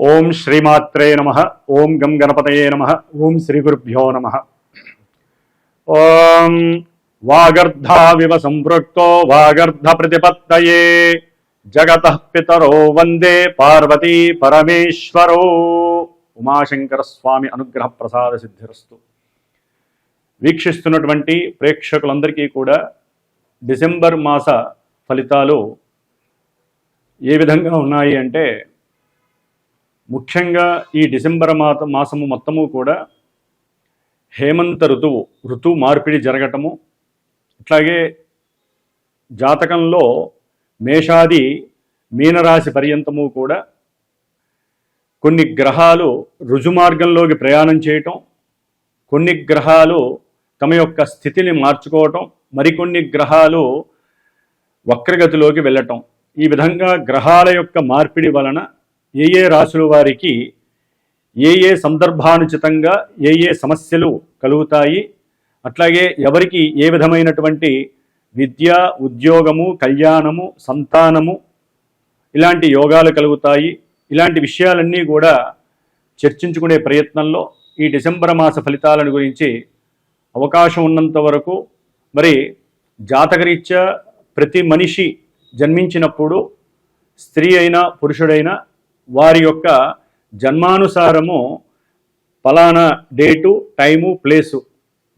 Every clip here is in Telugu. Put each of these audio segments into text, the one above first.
ఓం శ్రీమాత్రే నమః. ఓం గం గణపతయే నమః. ఓం శ్రీ గురుభ్యో నమః. ఓం వాగర్ధావివ సంపృక్తో వాగర్ధ ప్రతిపత్తయే జగతః పితరో వందే పార్వతీ పరమేశ్వరో. ఉమాశంకర స్వామి అనుగ్రహ ప్రసాద సిద్ధిరస్తు. వీక్షిస్తున్నటువంటి ప్రేక్షకులందరికీ కూడా డిసెంబర్ మాస ఫలితాలు ఏ విధంగా ఉన్నాయి అంటే, ముఖ్యంగా ఈ డిసెంబర్ మాసము మొత్తము కూడా హేమంత ఋతువు మార్పిడి జరగటము, అట్లాగే జాతకంలో మేషాది మీనరాశి పర్యంతము కూడా కొన్ని గ్రహాలు రుజుమార్గంలోకి ప్రయాణం చేయటం, కొన్ని గ్రహాలు తమ యొక్క స్థితిని మార్చుకోవటం, మరికొన్ని గ్రహాలు వక్రగతిలోకి వెళ్ళటం. ఈ విధంగా గ్రహాల యొక్క మార్పిడి వలన ఏ ఏ రాశుల వారికి ఏ ఏ సందర్భానుచితంగా ఏ ఏ సమస్యలు కలుగుతాయి, అట్లాగే ఎవరికి ఏ విధమైనటువంటి విద్య, ఉద్యోగము, కళ్యాణము, సంతానము ఇలాంటి యోగాలు కలుగుతాయి, ఇలాంటి విషయాలన్నీ కూడా చర్చించుకునే ప్రయత్నంలో ఈ డిసెంబర్ మాస ఫలితాలను గురించి అవకాశం ఉన్నంత వరకు మరి జాతకరీత్యా ప్రతి మనిషి జన్మించినప్పుడు స్త్రీ అయినా పురుషుడైనా వారి యొక్క జన్మానుసారము ఫలానా డేటు, టైము, ప్లేసు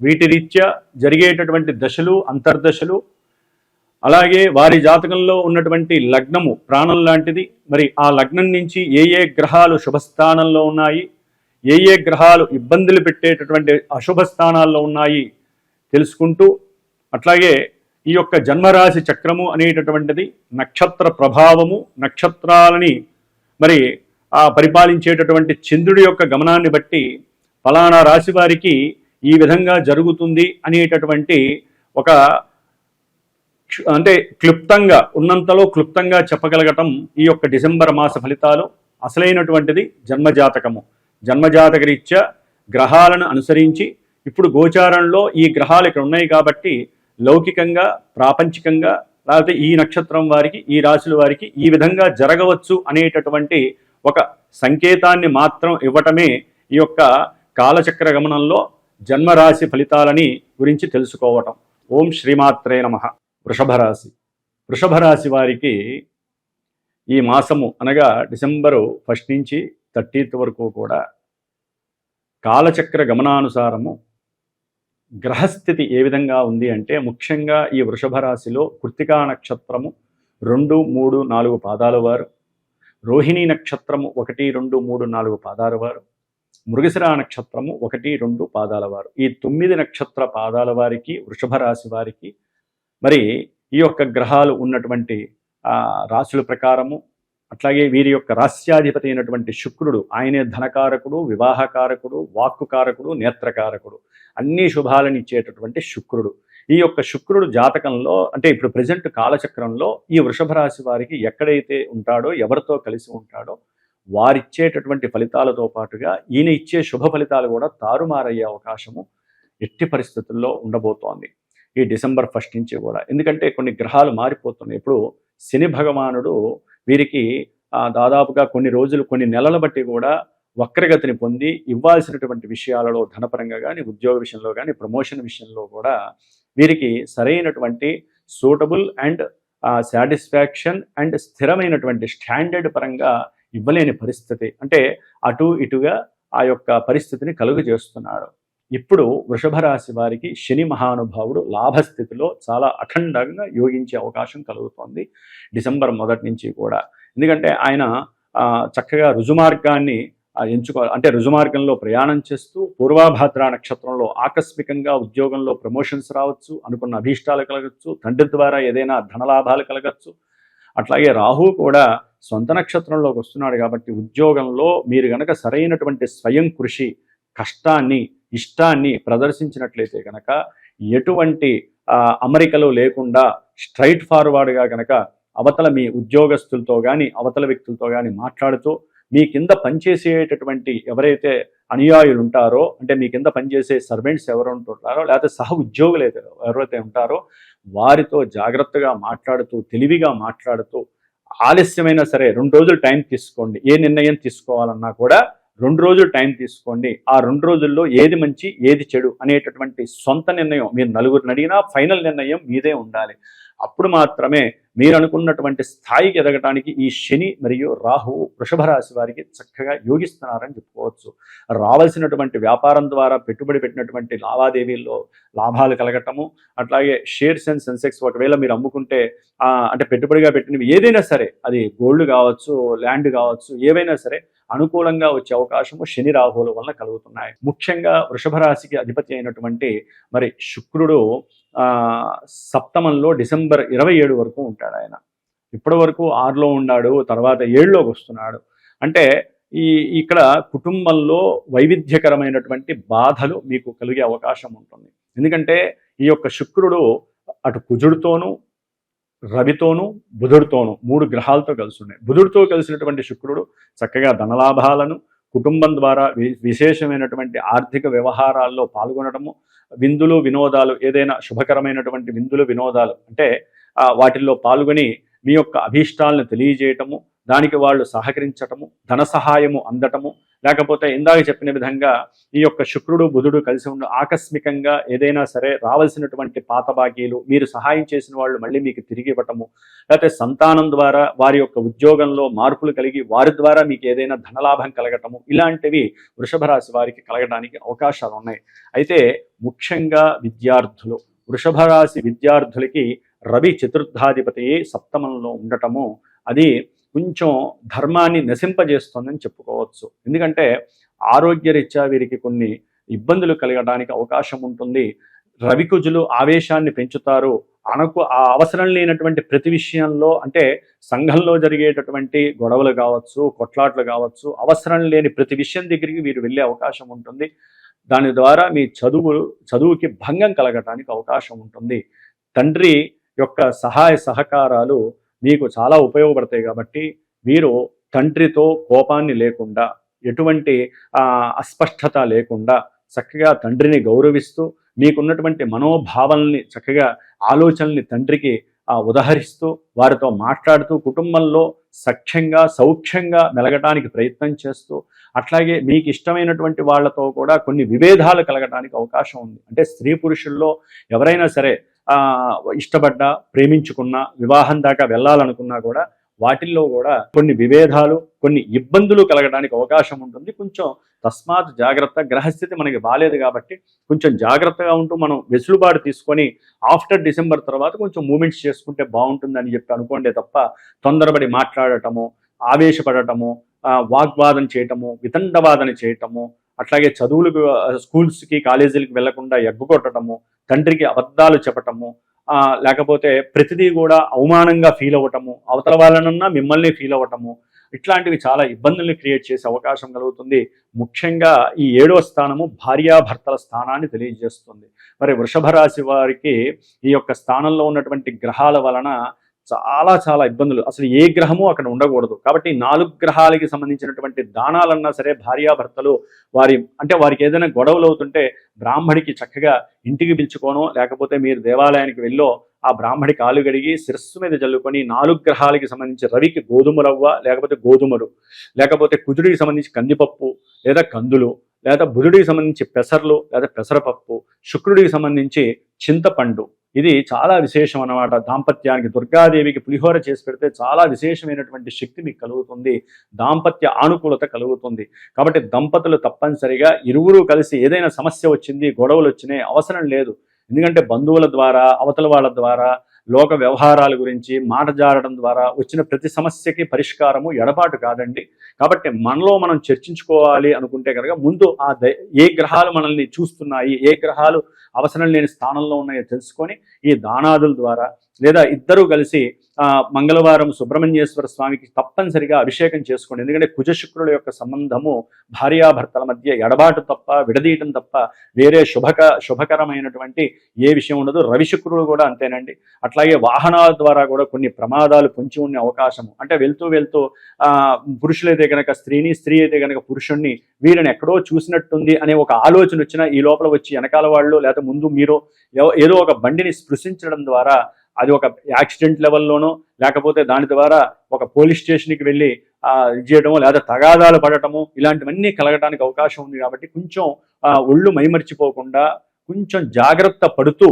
వీటి రీత్యా జరిగేటటువంటి దశలు, అంతర్దశలు, అలాగే వారి జాతకంలో ఉన్నటువంటి లగ్నము ప్రాణం లాంటిది. మరి ఆ లగ్నం నుంచి ఏ ఏ గ్రహాలు శుభస్థానంలో ఉన్నాయి, ఏ ఏ గ్రహాలు ఇబ్బందులు పెట్టేటటువంటి అశుభ స్థానాల్లో ఉన్నాయి తెలుసుకుంటూ, అట్లాగే ఈ యొక్క జన్మరాశి చక్రము అనేటటువంటిది నక్షత్ర ప్రభావము, నక్షత్రాలని మరి ఆ పరిపాలించేటటువంటి చంద్రుడి యొక్క గమనాన్ని బట్టి ఫలానా రాశి వారికి ఈ విధంగా జరుగుతుంది అనేటటువంటి ఒక అంటే క్లుప్తంగా ఉన్నంతలో క్లుప్తంగా చెప్పగలగటం ఈ యొక్క డిసెంబర్ మాస ఫలితాలు. అసలైనటువంటిది జన్మజాతకము. జన్మజాతక రీత్యా గ్రహాలను అనుసరించి ఇప్పుడు గోచారంలో ఈ గ్రహాలు ఇక్కడ ఉన్నాయి కాబట్టి లౌకికంగా, ప్రాపంచికంగా, లేకపోతే ఈ నక్షత్రం వారికి, ఈ రాశుల వారికి ఈ విధంగా జరగవచ్చు అనేటటువంటి ఒక సంకేతాన్ని మాత్రం ఇవ్వటమే ఈ యొక్క కాలచక్ర గమనంలో జన్మరాశి ఫలితాలని గురించి తెలుసుకోవటం. ఓం శ్రీమాత్రే నమః. వృషభ రాశి వారికి ఈ మాసము అనగా డిసెంబరు 1 నుంచి 30 వరకు కూడా కాలచక్ర గమనానుసారము గ్రహస్థితి ఏ విధంగా ఉంది అంటే, ముఖ్యంగా ఈ వృషభ రాశిలో కృత్తికా నక్షత్రము 2, 3, 4 పాదాల వారు, రోహిణీ నక్షత్రము 1, 2, 3, 4 పాదాల వారు, మృగశిర నక్షత్రము 1, 2 పాదాల వారు, ఈ 9 నక్షత్ర పాదాల వారికి వృషభ రాశి వారికి మరి ఈ యొక్క గ్రహాలు ఉన్నటువంటి రాశుల ప్రకారము, అట్లాగే వీరి యొక్క రాస్యాధిపతి అయినటువంటి శుక్రుడు, ఆయనే ధనకారకుడు, వివాహకారకుడు, వాక్కుకారకుడు, నేత్రకారకుడు, అన్ని శుభాలను ఇచ్చేటటువంటి శుక్రుడు. ఈ యొక్క శుక్రుడు జాతకంలో అంటే ఇప్పుడు ప్రజెంట్ కాలచక్రంలో ఈ వృషభ రాశి వారికి ఎక్కడైతే ఉంటాడో, ఎవరితో కలిసి ఉంటాడో వారిచ్చేటటువంటి ఫలితాలతో పాటుగా ఈయన ఇచ్చే శుభ ఫలితాలు కూడా తారుమారయ్యే అవకాశము ఎట్టి పరిస్థితుల్లో ఉండబోతోంది ఈ డిసెంబర్ 1 నుంచి కూడా. ఎందుకంటే కొన్ని గ్రహాలు మారిపోతున్నాయి. ఇప్పుడు శని భగవానుడు వీరికి దాదాపుగా కొన్ని రోజులు, కొన్ని నెలల బట్టి కూడా వక్రగతిని పొంది ఇవ్వాల్సినటువంటి విషయాలలో ధనపరంగా కానీ, ఉద్యోగ విషయంలో కానీ, ప్రమోషన్ విషయంలో కూడా వీరికి సరైనటువంటి సూటబుల్ అండ్ సాటిస్ఫాక్షన్ అండ్ స్థిరమైనటువంటి స్టాండర్డ్ పరంగా ఇవ్వలేని పరిస్థితి, అంటే అటు ఇటుగా ఆ యొక్క పరిస్థితిని కలుగు చేస్తున్నాడు. ఇప్పుడు వృషభ రాశి వారికి శని మహానుభావుడు లాభస్థితిలో చాలా అఖండంగా యోగించే అవకాశం కలుగుతోంది డిసెంబర్ 1 నుంచి కూడా. ఎందుకంటే ఆయన చక్కగా రుజుమార్గాన్ని ఎంచుకోవాలి. అంటే రుజుమార్గంలో ప్రయాణం చేస్తూ పూర్వాభాద్ర నక్షత్రంలో ఆకస్మికంగా ఉద్యోగంలో ప్రమోషన్స్ రావచ్చు, అనుకున్న అభీష్టాలు కలగచ్చు, తండ్రి ద్వారా ఏదైనా ధనలాభాలు కలగచ్చు. అట్లాగే రాహు కూడా సొంత నక్షత్రంలోకి వస్తున్నాడు కాబట్టి ఉద్యోగంలో మీరు కనుక సరైనటువంటి స్వయం కృషి, కష్టాన్ని, ఇష్టాన్ని ప్రదర్శించినట్లయితే కనుక ఎటువంటి అమరికలు లేకుండా స్ట్రైట్ ఫార్వర్డ్గా కనుక అవతల మీ ఉద్యోగస్తులతో కానీ, అవతల వ్యక్తులతో కానీ మాట్లాడుతూ మీ కింద పనిచేసేటటువంటి ఎవరైతే అనుయాయులు ఉంటారో, అంటే మీ కింద పనిచేసే సర్వెంట్స్ ఎవరు ఉంటుంటారో, లేకపోతే సహ ఉద్యోగులు ఎవరైతే ఉంటారో వారితో జాగ్రత్తగా మాట్లాడుతూ, తెలివిగా మాట్లాడుతూ ఆలస్యమైనా సరే 2 రోజులు టైం తీసుకోండి. ఏ నిర్ణయం తీసుకోవాలన్నా కూడా 2 రోజులు టైం తీసుకోండి. ఆ 2 రోజుల్లో ఏది మంచి ఏది చెడు అనేటటువంటి సొంత నిర్ణయం, మీరు నలుగురిని అడిగినా ఫైనల్ నిర్ణయం మీదే ఉండాలి. అప్పుడు మాత్రమే మీరు అనుకున్నటువంటి స్థాయికి ఎదగటానికి ఈ శని మరియు రాహువు వృషభ రాశి వారికి చక్కగా యోగిస్తున్నారని చెప్పుకోవచ్చు. రావాల్సినటువంటి వ్యాపారం ద్వారా పెట్టుబడి పెట్టినటువంటి లావాదేవీల్లో లాభాలు కలగటము, అట్లాగే షేర్స్ అండ్ సెన్సెక్స్ ఒకవేళ మీరు అమ్ముకుంటే అంటే పెట్టుబడిగా పెట్టినవి ఏదైనా సరే, అది గోల్డ్ కావచ్చు, ల్యాండ్ కావచ్చు, ఏవైనా సరే అనుకూలంగా వచ్చే అవకాశము శని రాహువుల వలన కలుగుతున్నాయి. ముఖ్యంగా వృషభ రాశికి అధిపతి అయినటువంటి మరి శుక్రుడు సప్తమంలో డిసెంబర్ 27 వరకు ఉంటాడు. ఆయన ఇప్పటి వరకు 6లో ఉన్నాడు, తర్వాత 7లోకి వస్తున్నాడు. అంటే ఇక్కడ కుటుంబంలో వైవిధ్యకరమైనటువంటి బాధలు మీకు కలిగే అవకాశం ఉంటుంది. ఎందుకంటే ఈ యొక్క శుక్రుడు అటు కుజుడితోనూ, రవితోనూ, బుధుడితోనూ 3 గ్రహాలతో కలిసి ఉన్నాయి. బుధుడితో కలిసినటువంటి శుక్రుడు చక్కగా ధనలాభాలను, కుటుంబం ద్వారా విశేషమైనటువంటి ఆర్థిక వ్యవహారాల్లో పాల్గొనడము, విందులు వినోదాలు, ఏదైనా శుభకరమైనటువంటి విందులు వినోదాలు అంటే వాటిల్లో పాల్గొని మీ యొక్క అభీష్టాలను తెలియజేయటము, దానికి వాళ్ళు సహకరించటము, ధన సహాయము అందటము, లేకపోతే ఇందాక చెప్పిన విధంగా ఈ యొక్క శుక్రుడు బుధుడు కలిసి ఉండి ఆకస్మికంగా ఏదైనా సరే రావాల్సినటువంటి పాత బాకీలు మీరు సహాయం చేసిన వాళ్ళు మళ్ళీ మీకు తిరిగి ఇవ్వటము, లేకపోతే సంతానం ద్వారా వారి యొక్క ఉద్యోగంలో మార్పులు కలిగి వారి ద్వారా మీకు ఏదైనా ధనలాభం కలగటము, ఇలాంటివి వృషభ రాశి వారికి కలగడానికి అవకాశాలు ఉన్నాయి. అయితే ముఖ్యంగా విద్యార్థులు, వృషభ రాశి విద్యార్థులకి రవి చతుర్థాధిపతి సప్తమంలో ఉండటము అది కొంచెం ధర్మాన్ని నశింపజేస్తుందని చెప్పుకోవచ్చు. ఎందుకంటే ఆరోగ్యరీత్యా వీరికి కొన్ని ఇబ్బందులు కలగడానికి అవకాశం ఉంటుంది. రవికుజులు ఆవేశాన్ని పెంచుతారు. ఆ అవసరం లేనటువంటి ప్రతి విషయంలో, అంటే సంఘంలో జరిగేటటువంటి గొడవలు కావచ్చు, కొట్లాట్లు కావచ్చు, అవసరం లేని ప్రతి విషయం దగ్గరికి వీరు వెళ్ళే అవకాశం ఉంటుంది. దాని ద్వారా మీ చదువుకి భంగం కలగటానికి అవకాశం ఉంటుంది. తండ్రి యొక్క సహాయ సహకారాలు మీకు చాలా ఉపయోగపడతాయి. కాబట్టి మీరు తండ్రితో కోపాన్ని లేకుండా, ఎటువంటి అస్పష్టత లేకుండా చక్కగా తండ్రిని గౌరవిస్తూ, మీకున్నటువంటి మనోభావాల్ని చక్కగా ఆలోచనల్ని తండ్రికి ఉదహరిస్తూ, వారితో మాట్లాడుతూ, కుటుంబంలో సౌఖ్యంగా మెలగటానికి ప్రయత్నం చేస్తూ, అట్లాగే మీకు ఇష్టమైనటువంటి వాళ్ళతో కూడా కొన్ని విభేదాలు కలగటానికి అవకాశం ఉంది. అంటే స్త్రీ పురుషుల్లో ఎవరైనా సరే ఇష్టపడ్డా, ప్రేమించుకున్నా, వివాహం దాకా వెళ్ళాలనుకున్నా కూడా వాటిల్లో కూడా కొన్ని విభేదాలు, కొన్ని ఇబ్బందులు కలగడానికి అవకాశం ఉంటుంది. కొంచెం తస్మాత్ జాగ్రత్త. గ్రహస్థితి మనకి బాలేదు కాబట్టి కొంచెం జాగ్రత్తగా ఉంటూ మనం వెసులుబాటు తీసుకొని ఆఫ్టర్ డిసెంబర్ తర్వాత కొంచెం మూమెంట్స్ చేసుకుంటే బాగుంటుందని చెప్పి అనుకోండి తప్ప తొందరపడి మాట్లాడటము, ఆవేశపడటము, వాగ్వాదన చేయటము, వితండవాదన చేయటము, అట్లాగే చదువులకు స్కూల్స్కి కాలేజీలకు వెళ్లకుండా ఎగ్గుకొట్టడము, తండ్రికి అబద్ధాలు చెప్పటము, లేకపోతే ప్రతిదీ కూడా అవమానంగా ఫీల్ అవ్వటము, అవతల వాళ్ళనన్నా మిమ్మల్ని ఫీల్ అవ్వటము, ఇట్లాంటివి చాలా ఇబ్బందుల్ని క్రియేట్ చేసే అవకాశం కలుగుతుంది. ముఖ్యంగా ఈ 7వ స్థానము భార్యాభర్తల స్థానాన్ని తెలియజేస్తుంది. మరి వృషభ రాశి వారికి ఈ యొక్క స్థానంలో ఉన్నటువంటి గ్రహాల వలన చాలా ఇబ్బందులు, అసలు ఏ గ్రహము అక్కడ ఉండకూడదు. కాబట్టి 4 గ్రహాలకి సంబంధించినటువంటి దానాలన్నా సరే భార్యాభర్తలు వారికి ఏదైనా గొడవలు అవుతుంటే బ్రాహ్మడికి చక్కగా ఇంటికి పిలుచుకోనో, లేకపోతే మీరు దేవాలయానికి వెళ్ళో ఆ బ్రాహ్మడి కాలు గడిగి శిరస్సు మీద జల్లుకొని 4 గ్రహాలకి సంబంధించి రవికి గోధుమ రవ్వ లేకపోతే గోధుమలు, లేకపోతే కుజుడికి సంబంధించి కందిపప్పు లేదా కందులు, లేదా బుధుడికి సంబంధించి పెసర్లు లేదా పెసరపప్పు, శుక్రుడికి సంబంధించి చింతపండు, ఇది చాలా విశేషం అన్నమాట. దాంపత్యానికి దుర్గాదేవికి పులిహోర చేసి పెడితే చాలా విశేషమైనటువంటి శక్తి మీకు కలుగుతుంది, దాంపత్య ఆనుకూలత కలుగుతుంది. కాబట్టి దంపతులు తప్పనిసరిగా ఇరువురు కలిసి ఏదైనా సమస్య వచ్చింది, గొడవలు వచ్చినాయి, అవసరం లేదు. ఎందుకంటే బంధువుల ద్వారా, అవతల వాళ్ళ ద్వారా, లోక వ్యవహారాల గురించి మాట జారడం ద్వారా వచ్చిన ప్రతి సమస్యకి పరిష్కారము ఎడబాటు కాదండి. కాబట్టి మనలో మనం చర్చించుకోవాలి అనుకుంటే కనుక ముందు ఏ గ్రహాలు మనల్ని చూస్తున్నాయి, ఏ గ్రహాలు అవసరం లేని స్థానంలో ఉన్నాయో తెలుసుకొని ఈ దానాదుల ద్వారా, లేదా ఇద్దరూ కలిసి మంగళవారం సుబ్రహ్మణ్యేశ్వర స్వామికి తప్పనిసరిగా అభిషేకం చేసుకోండి. ఎందుకంటే కుజ శుక్రుల యొక్క సంబంధము భార్యాభర్తల మధ్య ఎడబాటు తప్ప, విడదీయటం తప్ప వేరే శుభకరమైనటువంటి ఏ విషయం ఉండదు. రవి శుక్రుడు కూడా అంతేనండి. అట్లాగే వాహనాల ద్వారా కూడా కొన్ని ప్రమాదాలు పొంచి ఉండే అవకాశము, అంటే వెళ్తూ పురుషులైతే కనుక స్త్రీని, స్త్రీ అయితే కనుక పురుషుణ్ణి, వీరిని ఎక్కడో చూసినట్టుంది అనే ఒక ఆలోచన వచ్చినా ఈ లోపల వచ్చి వెనకాల వాళ్ళు లేదా ముందు మీరు ఏదో ఒక బండిని స్పృశించడం ద్వారా అది ఒక యాక్సిడెంట్ లెవెల్లోనో లేకపోతే దాని ద్వారా ఒక పోలీస్ స్టేషన్కి వెళ్ళి ఇది చేయడము లేదా తగాదాలు పడటము ఇలాంటివన్నీ కలగడానికి అవకాశం ఉంది. కాబట్టి కొంచెం ఒళ్ళు మైమర్చిపోకుండా కొంచెం జాగ్రత్త పడుతూ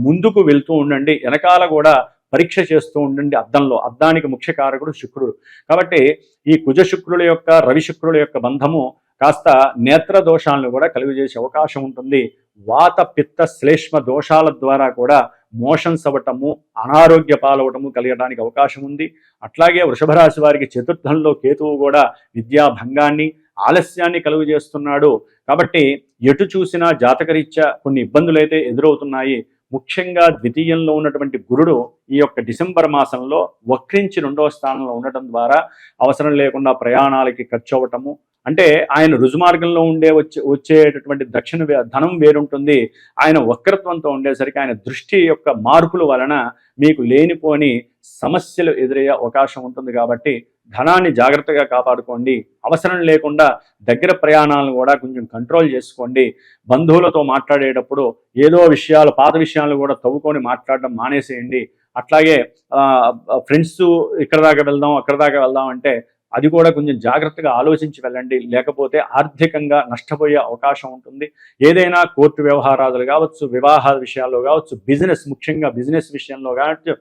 ముందుకు వెళ్తూ ఉండండి. వెనకాల కూడా పరీక్ష చేస్తూ ఉండండి అద్దంలో. అద్దానికి ముఖ్య కారకుడు శుక్రుడు. కాబట్టి ఈ కుజ శుక్రుల యొక్క రవి శుక్రుల యొక్క బంధము కాస్త నేత్ర దోషాలను కూడా కలుగజేసే అవకాశం ఉంటుంది. వాత పిత్త శ్లేష్మ దోషాల ద్వారా కూడా మోషన్స్ అవ్వటము, అనారోగ్య పాలవటము కలగడానికి అవకాశం ఉంది. అట్లాగే వృషభ రాశి వారికి చతుర్థంలో కేతువు కూడా విద్యాభంగాన్ని, ఆలస్యాన్ని కలుగు చేస్తున్నాడు. కాబట్టి ఎటు చూసినా జాతకరీత్యా కొన్ని ఇబ్బందులు అయితే ఎదురవుతున్నాయి. ముఖ్యంగా ద్వితీయంలో ఉన్నటువంటి గురుడు ఈ యొక్క డిసెంబర్ మాసంలో వక్రించి 2వ స్థానంలో ఉండటం ద్వారా అవసరం లేకుండా ప్రయాణాలకి ఖర్చు అవ్వటము, అంటే ఆయన రుజుమార్గంలో వచ్చేటటువంటి ధనం వేరుంటుంది. ఆయన వక్రత్వంతో ఉండేసరికి ఆయన దృష్టి యొక్క మార్పుల వలన మీకు లేనిపోని సమస్యలు ఎదురయ్యే అవకాశం ఉంటుంది. కాబట్టి ధనాన్ని జాగ్రత్తగా కాపాడుకోండి. అవసరం లేకుండా దగ్గర ప్రయాణాలను కూడా కొంచెం కంట్రోల్ చేసుకోండి. బంధువులతో మాట్లాడేటప్పుడు ఏదో విషయాలు, పాత విషయాలు కూడా తవ్వుకొని మాట్లాడడం మానేసేయండి. అట్లాగే ఫ్రెండ్స్ ఇక్కడ దాకా వెళ్దాం, అక్కడ దాకా వెళ్దాం అంటే అది కూడా కొంచెం జాగ్రత్తగా ఆలోచించి వెళ్ళండి. లేకపోతే ఆర్థికంగా నష్టపోయే అవకాశం ఉంటుంది. ఏదైనా కోర్టు వ్యవహారాలు కావచ్చు, వివాహ విషయాల్లో కావచ్చు, ముఖ్యంగా బిజినెస్ విషయంలో కావచ్చు,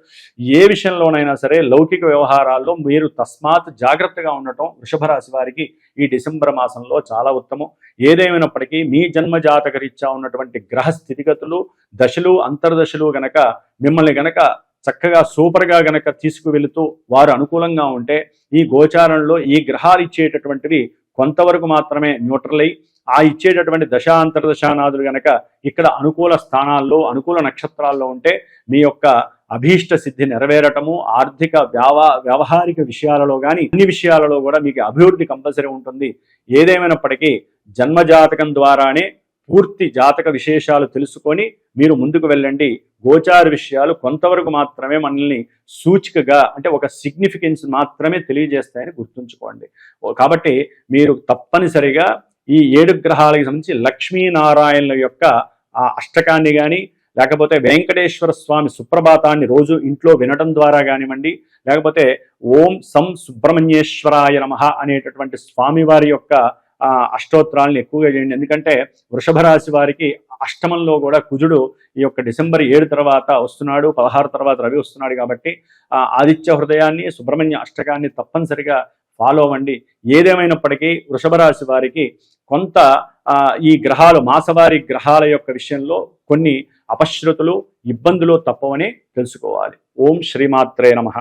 ఏ విషయంలోనైనా సరే లౌకిక వ్యవహారాల్లో మీరు తస్మాత్ జాగ్రత్తగా ఉండటం వృషభ రాశి వారికి ఈ డిసెంబర్ మాసంలో చాలా ఉత్తమం. ఏదేమైనప్పటికీ మీ జన్మజాతక రీత్యా ఉన్నటువంటి గ్రహ స్థితిగతులు, దశలు, అంతర్దశలు గనక మిమ్మల్ని గనక చక్కగా సూపర్గా గనక తీసుకువెళుతూ వారు అనుకూలంగా ఉంటే ఈ గోచారంలో ఈ గ్రహాలు ఇచ్చేటటువంటివి కొంతవరకు మాత్రమే న్యూట్రల్ అయ్యి ఆ ఇచ్చేటటువంటి దశాంతర్దశానాదులు గనక ఇక్కడ అనుకూల స్థానాల్లో, అనుకూల నక్షత్రాల్లో ఉంటే మీ యొక్క అభీష్ట సిద్ధి నెరవేరటము, ఆర్థిక వ్యవహారిక విషయాలలో కానీ అన్ని విషయాలలో కూడా మీకు అభివృద్ధి కంపల్సరీ ఉంటుంది. ఏదేమైనప్పటికీ జన్మజాతకం ద్వారానే పూర్తి జాతక విశేషాలు తెలుసుకొని మీరు ముందుకు వెళ్ళండి. గోచార విషయాలు కొంతవరకు మాత్రమే మనల్ని సూచికగా, అంటే ఒక సిగ్నిఫికెన్స్ మాత్రమే తెలియజేస్తాయని గుర్తుంచుకోండి. కాబట్టి మీరు తప్పనిసరిగా ఈ 7 గ్రహాలకు సంబంధించి లక్ష్మీనారాయణుల యొక్క ఆ అష్టకాన్ని కానీ లేకపోతే వెంకటేశ్వర స్వామి సుప్రభాతాన్ని రోజు ఇంట్లో వినడం ద్వారా కానివ్వండి, లేకపోతే ఓం సం సుబ్రహ్మణ్యేశ్వరాయ నమః అనేటటువంటి స్వామివారి యొక్క అష్టోత్తరాలను ఎక్కువగా చేయండి. ఎందుకంటే వృషభ రాశి వారికి అష్టమంలో కూడా కుజుడు ఈ యొక్క డిసెంబర్ 7 తర్వాత వస్తున్నాడు, 16 తర్వాత రవి వస్తున్నాడు. కాబట్టి ఆదిత్య హృదయాన్ని, సుబ్రహ్మణ్య అష్టకాన్ని తప్పనిసరిగా ఫాలో అవ్వండి. ఏదేమైనప్పటికీ వృషభ రాశి వారికి కొంత ఈ గ్రహాలు, మాసవారి గ్రహాల యొక్క విషయంలో కొన్ని అపశృతులు, ఇబ్బందులు తప్పవని తెలుసుకోవాలి. ఓం శ్రీమాత్రే నమః.